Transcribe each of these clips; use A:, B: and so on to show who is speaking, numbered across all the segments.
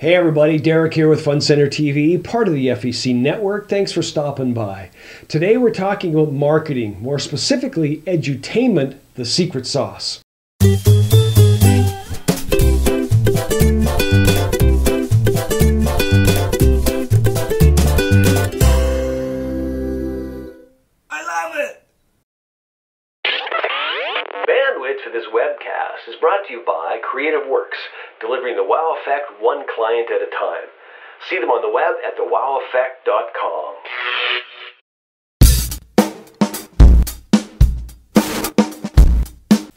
A: Hey everybody, Derek here with Fun Center TV, part of the FEC network. Thanks for stopping by. Today we're talking about marketing, more specifically edutainment, the secret sauce.
B: Bandwidth for this webcast is brought to you by Creative Works, delivering the wow effect one client at a time. See them on the web at thewoweffect.com.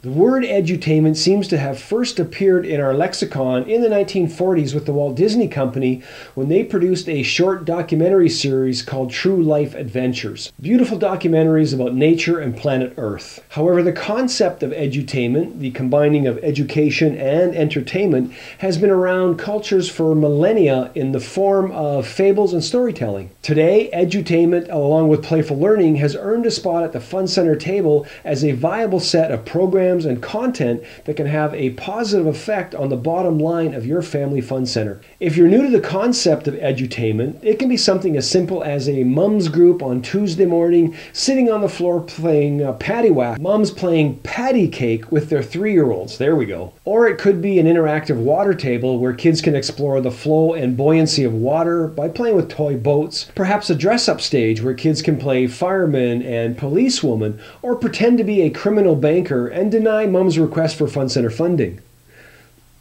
A: The word edutainment seems to have first appeared in our lexicon in the 1940s with the Walt Disney Company when they produced a short documentary series called True Life Adventures. Beautiful documentaries about nature and planet Earth. However, the concept of edutainment, the combining of education and entertainment, has been around cultures for millennia in the form of fables and storytelling. Today, edutainment, along with playful learning, has earned a spot at the Fun Center table as a viable set of programs and content that can have a positive effect on the bottom line of your family fun center. If you're new to the concept of edutainment, it can be something as simple as a mom's group on Tuesday morning sitting on the floor playing paddywhack. Moms playing patty cake with their 3-year-olds. There we go. Or it could be an interactive water table where kids can explore the flow and buoyancy of water by playing with toy boats. Perhaps a dress-up stage where kids can play fireman and policewoman, or pretend to be a criminal banker and deny Mom's request for Fun Center funding.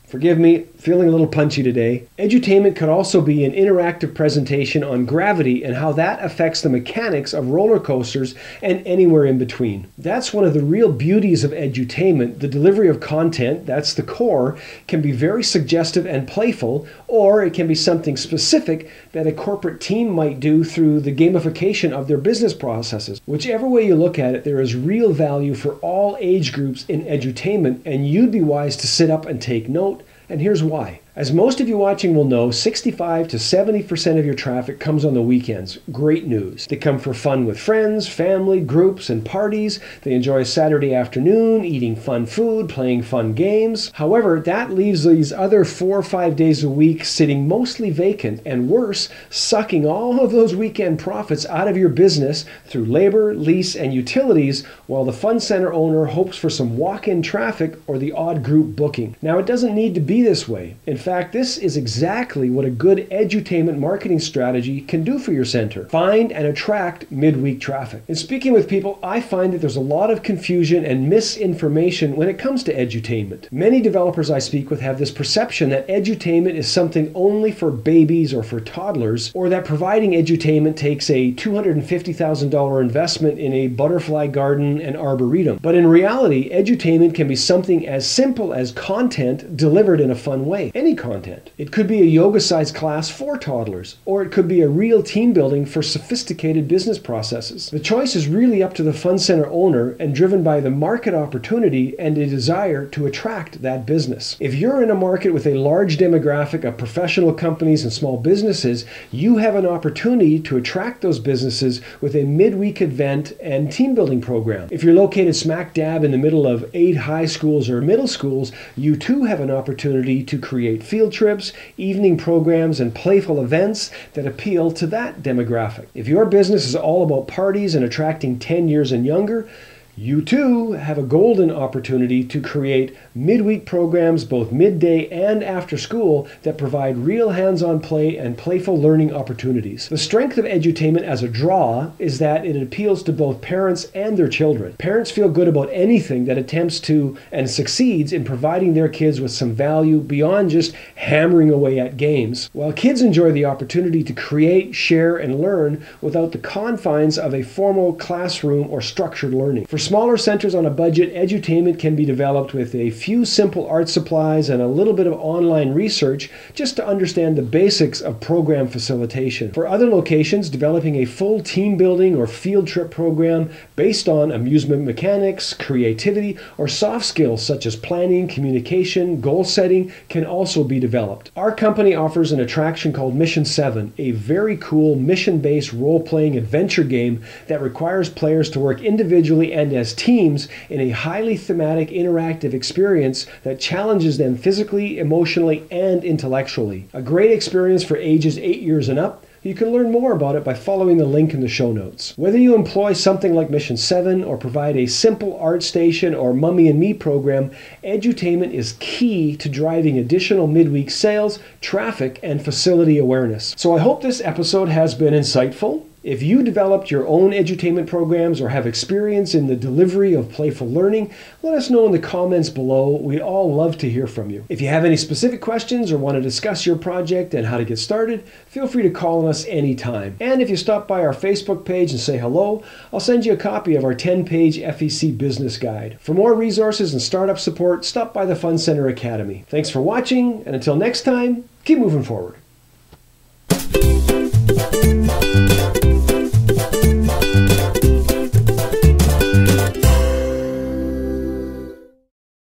A: Forgive me, feeling a little punchy today. Edutainment could also be an interactive presentation on gravity and how that affects the mechanics of roller coasters and anywhere in between. That's one of the real beauties of edutainment. The delivery of content, that's the core, can be very suggestive and playful, or it can be something specific that a corporate team might do through the gamification of their business processes. Whichever way you look at it, there is real value for all age groups in edutainment, and you'd be wise to sit up and take note. And here's why. As most of you watching will know, 65 to 70% of your traffic comes on the weekends. Great news. They come for fun with friends, family, groups, and parties. They enjoy a Saturday afternoon, eating fun food, playing fun games. However, that leaves these other 4 or 5 days a week sitting mostly vacant, and worse, sucking all of those weekend profits out of your business through labor, lease, and utilities, while the fun center owner hopes for some walk-in traffic or the odd group booking. Now, it doesn't need to be this way. In fact, this is exactly what a good edutainment marketing strategy can do for your center. Find and attract midweek traffic. In speaking with people, I find that there's a lot of confusion and misinformation when it comes to edutainment. Many developers I speak with have this perception that edutainment is something only for babies or for toddlers, or that providing edutainment takes a $250,000 investment in a butterfly garden and arboretum. But in reality, edutainment can be something as simple as content delivered in a fun way. Any content. It could be a yoga-sized class for toddlers, or it could be a real team building for sophisticated business processes. The choice is really up to the Fun Center owner and driven by the market opportunity and a desire to attract that business. If you're in a market with a large demographic of professional companies and small businesses, you have an opportunity to attract those businesses with a midweek event and team building program. If you're located smack dab in the middle of 8 high schools or middle schools, you too have an opportunity to create field trips, evening programs, and playful events that appeal to that demographic. If your business is all about parties and attracting 10 years and younger, you too have a golden opportunity to create midweek programs both midday and after school that provide real hands-on play and playful learning opportunities. The strength of edutainment as a draw is that it appeals to both parents and their children. Parents feel good about anything that attempts to and succeeds in providing their kids with some value beyond just hammering away at games, while kids enjoy the opportunity to create, share, and learn without the confines of a formal classroom or structured learning. For smaller centers on a budget, edutainment can be developed with a few simple art supplies and a little bit of online research just to understand the basics of program facilitation. For other locations, developing a full team building or field trip program based on amusement mechanics, creativity, or soft skills such as planning, communication, goal setting can also be developed. Our company offers an attraction called Mission 7, a very cool mission-based role-playing adventure game that requires players to work individually and as teams in a highly thematic, interactive experience that challenges them physically, emotionally, and intellectually. A great experience for ages 8 years and up. You can learn more about it by following the link in the show notes. Whether you employ something like Mission 7 or provide a simple art station or Mummy and Me program, Edutainment is key to driving additional midweek sales, traffic, and facility awareness. So I hope this episode has been insightful. If you developed your own edutainment programs or have experience in the delivery of playful learning, let us know in the comments below. We'd all love to hear from you. If you have any specific questions or want to discuss your project and how to get started, feel free to call on us anytime. And if you stop by our Facebook page and say hello, I'll send you a copy of our 10-page FEC business guide. For more resources and startup support, stop by the Fun Center Academy. Thanks for watching, and until next time, keep moving forward.